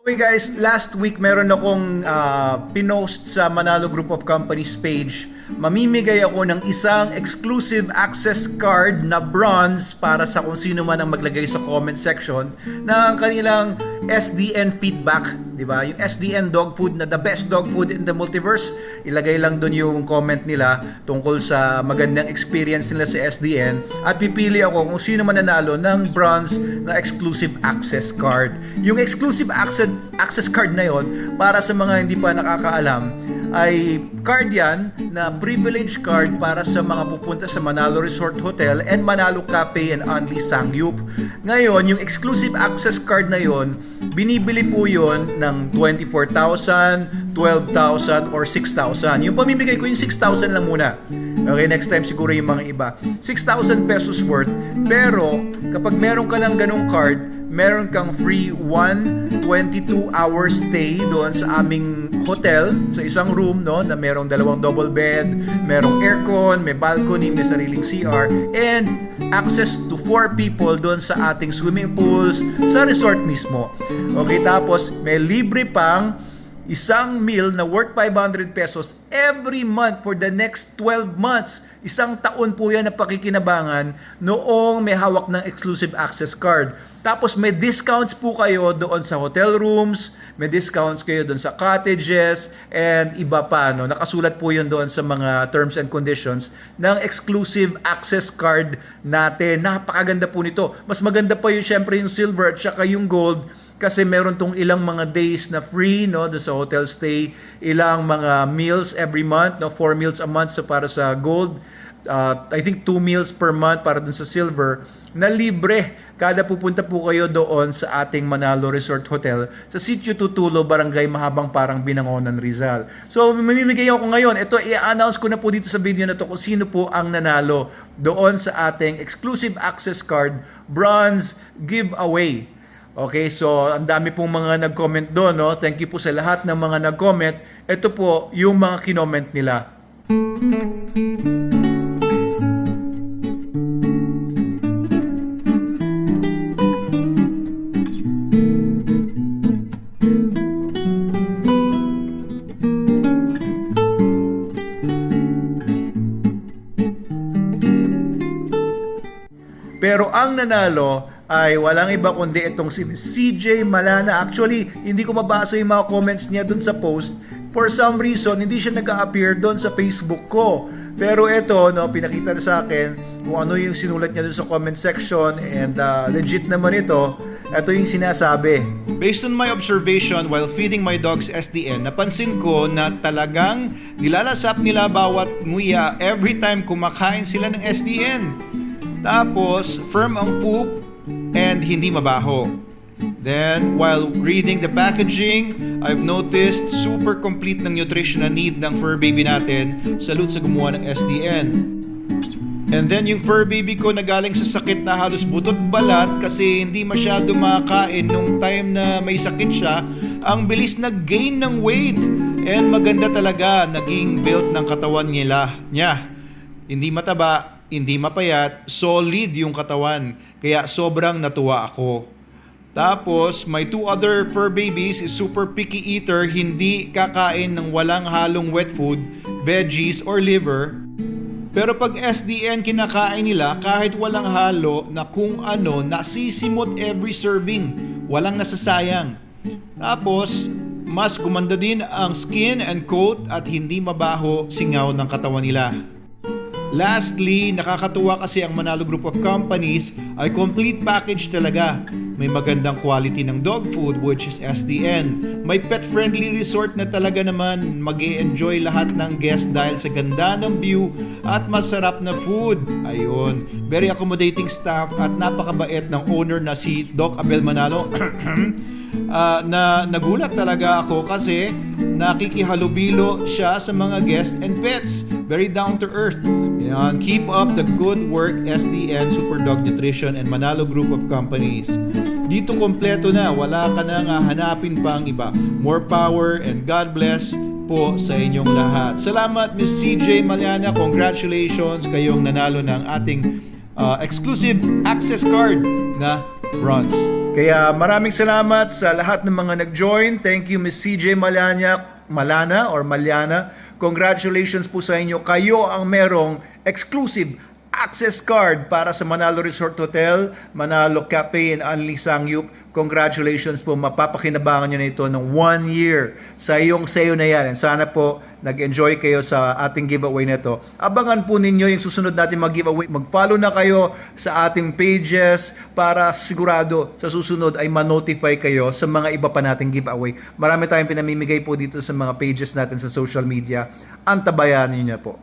Okay guys, last week meron akong pinost sa Manalo Group of Companies page. Mamimigay ako ng isang exclusive access card na bronze para sa kung sino man ang maglagay sa comment section ng kanilang SDN feedback, di ba? Yung SDN dog food na the best dog food in the multiverse. Ilagay lang doon yung comment nila tungkol sa magandang experience nila sa SDN at pipili ako kung sino man nanalo ng bronze na exclusive access card. Yung exclusive access card na yon, para sa mga hindi pa nakakaalam, ay card yan na privilege card para sa mga pupunta sa Manalo Resort Hotel and Manalo Cafe and Only Sangyup. Ngayon, yung exclusive access card na yon, binibili po yon ng 24,000, 12,000 or 6,000. Yung pamimigay ko yung 6,000 lang muna. Okay, next time siguro yung mga iba. 6,000 pesos worth. Pero kapag meron ka ng ganong card, meron kang free 22-hour stay doon sa aming hotel, sa isang room, no, na merong dalawang double bed, merong aircon, may balcony, may sariling CR, and access to 4 people doon sa ating swimming pools sa resort mismo. Okay, tapos may libre pang isang meal na worth 500 pesos every month for the next 12 months. Isang taon po yan na pakikinabangan noong may hawak ng exclusive access card. Tapos may discounts po kayo doon sa hotel rooms, may discounts kayo doon sa cottages, and iba pa. No? Nakasulat po yun doon sa mga terms and conditions ng exclusive access card natin. Napakaganda po nito. Mas maganda pa yun syempre yung silver at saka yung gold, kasi meron tong ilang mga days na free, no, doon sa hotel stay, ilang mga meals every month, no, 4 meals a month so para sa gold. I think 2 meals per month para dun sa silver na libre kada pupunta po kayo doon sa ating Manalo Resort Hotel sa Sitio Tutulo, Barangay Mahabang Parang, Binangonan, Rizal. So mamimigay ako ngayon. Ito, i-announce ko na po dito sa video na to kung sino po ang nanalo doon sa ating exclusive access card bronze giveaway. Okay, so ang dami pong mga nag-comment doon, no? Thank you po sa lahat ng mga nag-comment. Ito po yung mga kinoment nila. Pero ang nanalo ay walang iba kundi itong si CJ Malana. Actually, hindi ko mabasa yung mga comments niya dun sa post. For some reason, hindi siya nag-a-appear dun sa Facebook ko. Pero ito, no, pinakita na sa akin kung ano yung sinulat niya dun sa comment section, and legit naman ito. Ito yung sinasabi. Based on my observation while feeding my dogs SDN, napansin ko na talagang nilalasap nila bawat nguya every time kumakain sila ng SDN. Tapos, firm ang poop and hindi mabaho. Then, while reading the packaging, I've noticed super complete ng nutritional need ng fur baby natin. Salute sa gumawa ng SDN. And then, yung fur baby ko na galing sa sakit na halos butot balat kasi hindi masyado makakain nung time na may sakit siya, ang bilis nag-gain ng weight. And maganda talaga naging build ng katawan niya. Hindi mataba, hindi mapayat, solid yung katawan. Kaya sobrang natuwa ako. Tapos, my 2 other fur babies is super picky eater, hindi kakain ng walang halong wet food, veggies, or liver. Pero pag SDN kinakain nila, kahit walang halo na kung ano, nasisimot every serving. Walang nasasayang. Tapos, mas gumanda din ang skin and coat at hindi mabaho singaw ng katawan nila. Lastly, nakakatuwa kasi ang Manalo Group of Companies ay complete package talaga. May magandang quality ng dog food, which is SDN. May pet-friendly resort na talaga naman mag-e-enjoy lahat ng guests dahil sa ganda ng view at masarap na food. Ayun, very accommodating staff at napakabait ng owner na si Doc Abel Manalo. Na nagulat talaga ako kasi nakikihalubilo siya sa mga guests and pets. Very down to earth. Yan. Keep up the good work, SDN, Super Dog Nutrition, and Manalo Group of Companies. Dito kompleto na. Wala ka nang hanapin pa ang iba. More power and God bless po sa inyong lahat. Salamat, Miss CJ Malana. Congratulations, kayong nanalo ng ating exclusive access card na bronze. Kaya maraming salamat sa lahat ng mga nag-join. Thank you Miss CJ Malyana. Congratulations po sa inyo. Kayo ang merong exclusive access card para sa Manalo Resort Hotel, Manalo Cafe and Anli Sangyup. Congratulations po. Mapapakinabangan nyo na ito ng 1 year sa iyong sayo na yan. And sana po nag-enjoy kayo sa ating giveaway na ito. Abangan po ninyo yung susunod natin mag-giveaway. Mag-follow na kayo sa ating pages para sigurado sa susunod ay ma-notify kayo sa mga iba pa nating giveaway. Marami tayong pinamimigay po dito sa mga pages natin sa social media. Antabayanin niyo po.